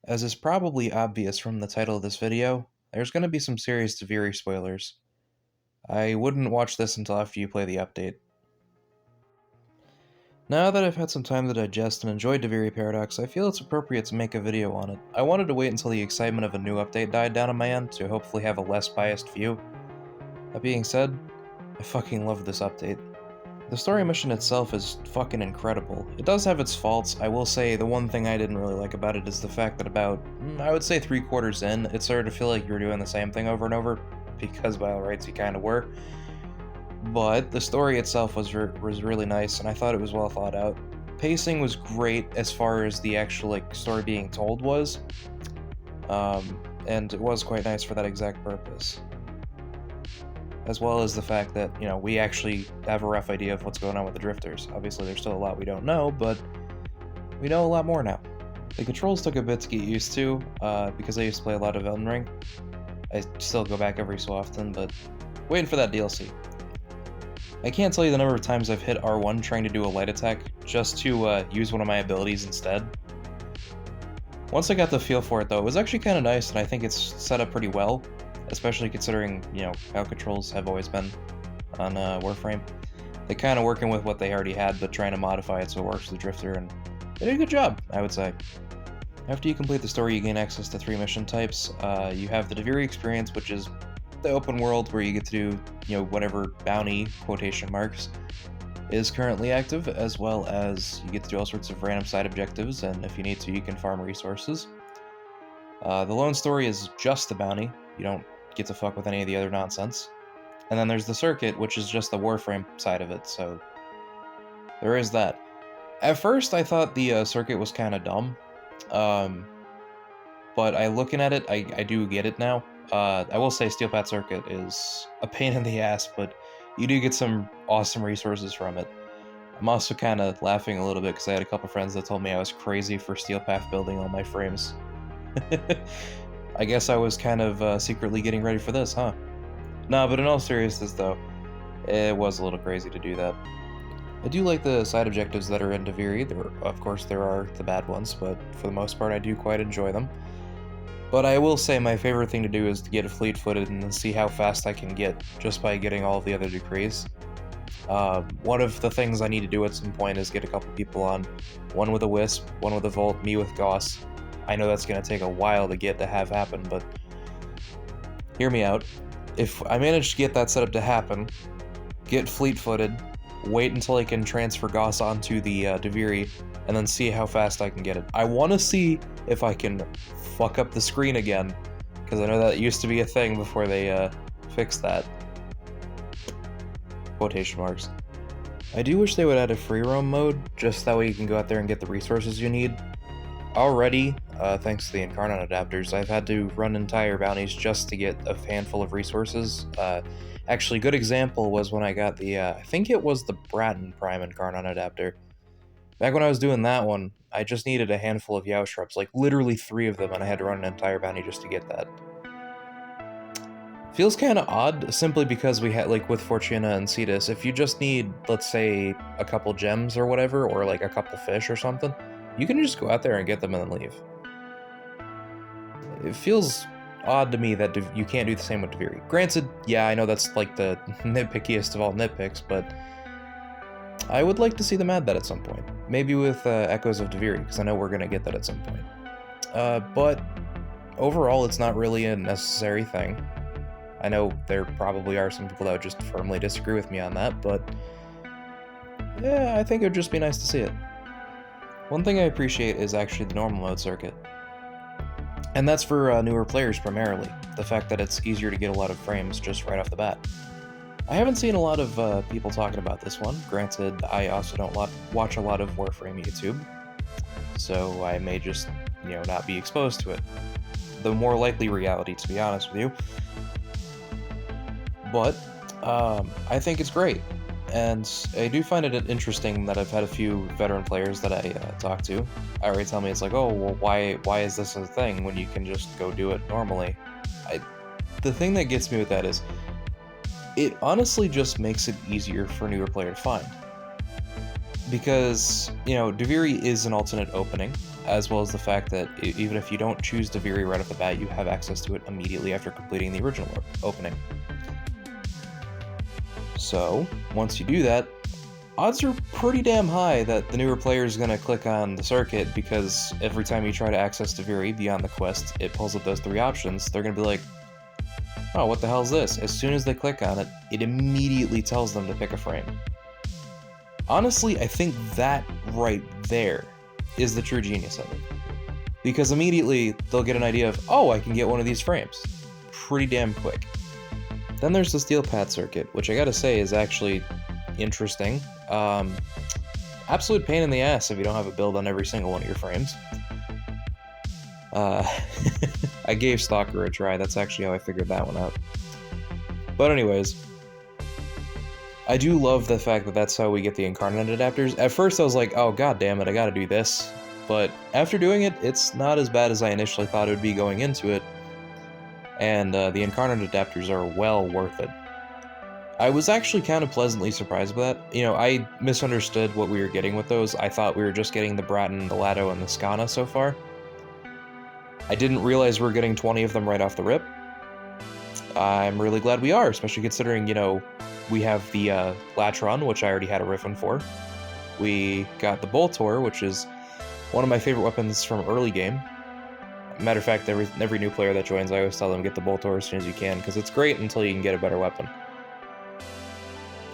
As is probably obvious from the title of this video, there's going to be some serious duviri spoilers. I wouldn't watch this until after you play the update. Now that I've had some time to digest and enjoy duviri Paradox, I feel it's appropriate to make a video on it. I wanted to wait until the excitement of a new update died down on my end to hopefully have a less biased view. That being said, I fucking love this update. The story mission itself is fucking incredible. It does have its faults. I will say the one thing I didn't really like about it is the fact that about, I would say 3/4 in, it started to feel like you were doing the same thing over and over, because by all rights you kind of were. But the story itself was really nice, and I thought it was well thought out. Pacing was great as far as the actual story being told was, and it was quite nice for that exact purpose. As well as the fact that, we actually have a rough idea of what's going on with the drifters. Obviously, there's still a lot we don't know, but we know a lot more now. The controls took a bit to get used to, because I used to play a lot of Elden Ring. I still go back every so often, but waiting for that DLC. I can't tell you the number of times I've hit R1 trying to do a light attack, just to use one of my abilities instead. Once I got the feel for it, though, it was actually kind of nice, and I think it's set up pretty well. Especially considering, how controls have always been on Warframe. They're kind of working with what they already had, but trying to modify it so it works for the Drifter, and they did a good job, I would say. After you complete the story, you gain access to 3 mission types. You have the duviri experience, which is the open world where you get to do, whatever bounty, quotation marks, is currently active, as well as you get to do all sorts of random side objectives, and if you need to, you can farm resources. The lone story is just the bounty. You don't get to fuck with any of the other nonsense. And then there's the circuit, which is just the Warframe side of it, so there is that. At first, I thought the circuit was kind of dumb, but looking at it, I do get it now. I will say Steel Path Circuit is a pain in the ass, but you do get some awesome resources from it. I'm also kind of laughing a little bit because I had a couple friends that told me I was crazy for Steel Path building all my frames. I guess I was kind of secretly getting ready for this, huh? No, but in all seriousness, though, it was a little crazy to do that. I do like the side objectives that are in duviri. Of course, there are the bad ones, but for the most part, I do quite enjoy them. But I will say my favorite thing to do is to get fleet-footed and see how fast I can get just by getting all of the other decrees. One of the things I need to do at some point is get a couple people on. One with a Wisp, one with a Volt, me with Gauss. I know that's going to take a while to have happen, but hear me out. If I manage to get that setup to happen, get fleet-footed, wait until I can transfer Gauss onto the duviri, and then see how fast I can get it. I want to see if I can fuck up the screen again, because I know that used to be a thing before they fixed that. Quotation marks. I do wish they would add a free roam mode, just that way you can go out there and get the resources you need. Already, thanks to the Incarnate adapters, I've had to run entire bounties just to get a handful of resources. Actually, good example was when I got the, I think it was the Bratton Prime Incarnate adapter. Back when I was doing that one, I just needed a handful of Yao shrubs, like literally 3 of them, and I had to run an entire bounty just to get that. Feels kind of odd, simply because we had, with Fortuna and Cetus, if you just need, let's say, a couple gems or whatever, or a couple fish or something, you can just go out there and get them and then leave. It feels odd to me that you can't do the same with duviri. Granted, yeah, I know that's the nitpickiest of all nitpicks, but I would like to see them add that at some point. Maybe with Echoes of Duviri, because I know we're going to get that at some point. But overall, it's not really a necessary thing. I know there probably are some people that would just firmly disagree with me on that, but yeah, I think it would just be nice to see it. One thing I appreciate is actually the normal mode circuit. And that's for newer players primarily, the fact that it's easier to get a lot of frames just right off the bat. I haven't seen a lot of people talking about this one. Granted, I also don't watch a lot of Warframe YouTube, so I may just, not be exposed to it. The more likely reality, to be honest with you. But I think it's great. And I do find it interesting that I've had a few veteran players that I talk to already tell me it's oh, well, why is this a thing when you can just go do it normally? The thing that gets me with that is, it honestly just makes it easier for a newer player to find. Because, duviri is an alternate opening. as well as the fact that even if you don't choose duviri right off the bat, you have access to it immediately after completing the original opening. So, once you do that, odds are pretty damn high that the newer player is going to click on the circuit, because every time you try to access duviri beyond the quest, it pulls up those 3 options. They're going to be like, oh, what the hell is this? As soon as they click on it, it immediately tells them to pick a frame. Honestly, I think that right there is the true genius of it. Because immediately they'll get an idea of, oh, I can get one of these frames. Pretty damn quick. Then there's the steel path circuit, which I gotta say is actually interesting. Absolute pain in the ass if you don't have a build on every single one of your frames. I gave Stalker a try, that's actually how I figured that one out. But anyways, I do love the fact that that's how we get the incarnate adapters. At first I was like, oh god damn it, I gotta do this. But after doing it, it's not as bad as I initially thought it would be going into it. And the incarnate adapters are well worth it. I was actually kind of pleasantly surprised by that. You know, I misunderstood what we were getting with those. I thought we were just getting the Bratton, the Lado, and the Skana so far. I didn't realize we were getting 20 of them right off the rip. I'm really glad we are, especially considering, you know, we have the Latron, which I already had a Riffin for. We got the Boltor, which is one of my favorite weapons from early game. Matter of fact, every new player that joins, I always tell them get the Boltor as soon as you can, because it's great until you can get a better weapon.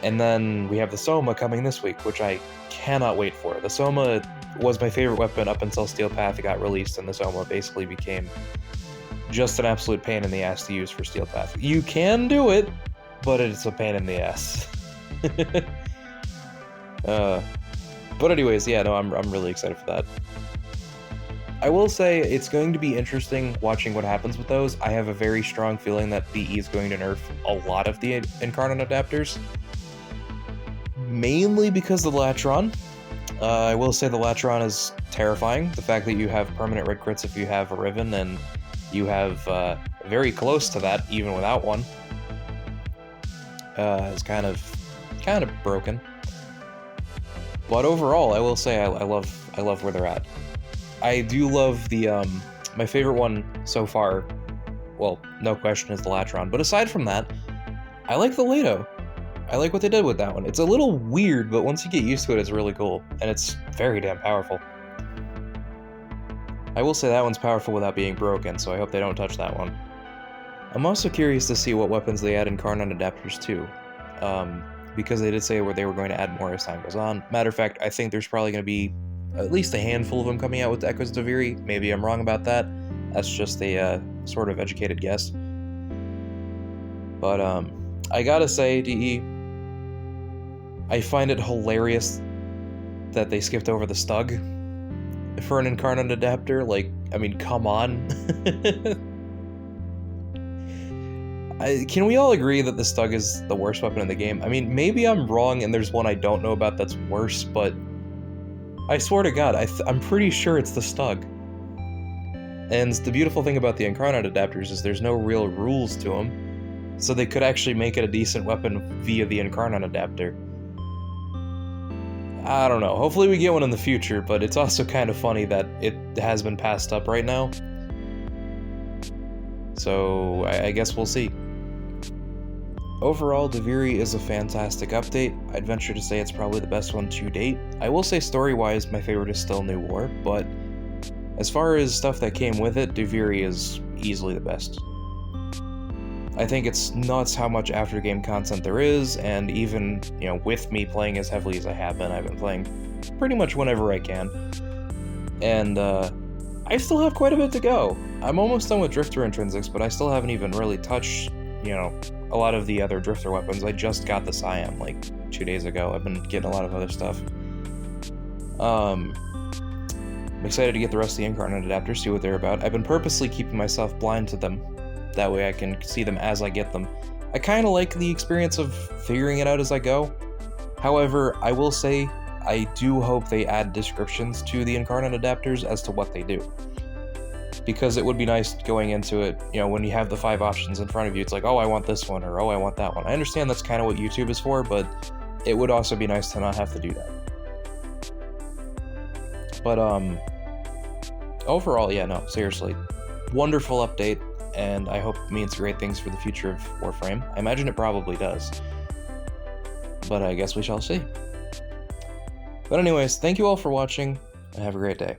And then we have the Soma coming this week, which I cannot wait for. The Soma was my favorite weapon up until Steel Path got released, and the Soma basically became just an absolute pain in the ass to use for Steel Path. You can do it, but it's a pain in the ass. But anyways, yeah, no, I'm really excited for that. I will say it's going to be interesting watching what happens with those. I have a very strong feeling that BE is going to nerf a lot of the incarnate adapters. Mainly because of the Latron. I will say the Latron is terrifying. The fact that you have permanent red crits if you have a Riven, and you have very close to that even without one, is kind of broken. But overall, I will say I love where they're at. I do love the my favorite one so far. Well, no question, is the Latron. But aside from that, I like the Lado. I like what they did with that one. It's a little weird, but once you get used to it, it's really cool, and it's very damn powerful. I will say that one's powerful without being broken, so I hope they don't touch that one. I'm also curious to see what weapons they add incarnate adapters to, because they did say where they were going to add more as time goes on. Matter of fact, I think there's probably going to be at least a handful of them coming out with the Echoes duviri. Maybe I'm wrong about that. That's just a sort of educated guess. But I gotta say, DE, I find it hilarious that they skipped over the Stug for an incarnate adapter. Like, I mean, come on. Can we all agree that the Stug is the worst weapon in the game? I mean, maybe I'm wrong and there's one I don't know about that's worse, but I swear to God, I'm pretty sure it's the Stug. And the beautiful thing about the incarnate adapters is there's no real rules to them, so they could actually make it a decent weapon via the incarnate adapter. I don't know, hopefully we get one in the future, but it's also kind of funny that it has been passed up right now. So I guess we'll see. Overall, duviri is a fantastic update. I'd venture to say it's probably the best one to date. I will say story-wise, my favorite is still New War, but as far as stuff that came with it, duviri is easily the best. I think it's nuts how much after-game content there is, and even, you know, with me playing as heavily as I have been, I've been playing pretty much whenever I can. And, I still have quite a bit to go. I'm almost done with Drifter Intrinsics, but I still haven't even really touched, you know, a lot of the other Drifter weapons. I just got the Siam, like, 2 days ago. I've been getting a lot of other stuff. I'm excited to get the rest of the incarnate adapters, see what they're about. I've been purposely keeping myself blind to them. That way I can see them as I get them. I kind of like the experience of figuring it out as I go. However, I will say, I do hope they add descriptions to the incarnate adapters as to what they do. Because it would be nice going into it, you know, when you have the 5 options in front of you, it's like, oh, I want this one, or oh, I want that one. I understand that's kind of what YouTube is for, but it would also be nice to not have to do that. But, overall, yeah, no, seriously, wonderful update, and I hope it means great things for the future of Warframe. I imagine it probably does, but I guess we shall see. But anyways, thank you all for watching, and have a great day.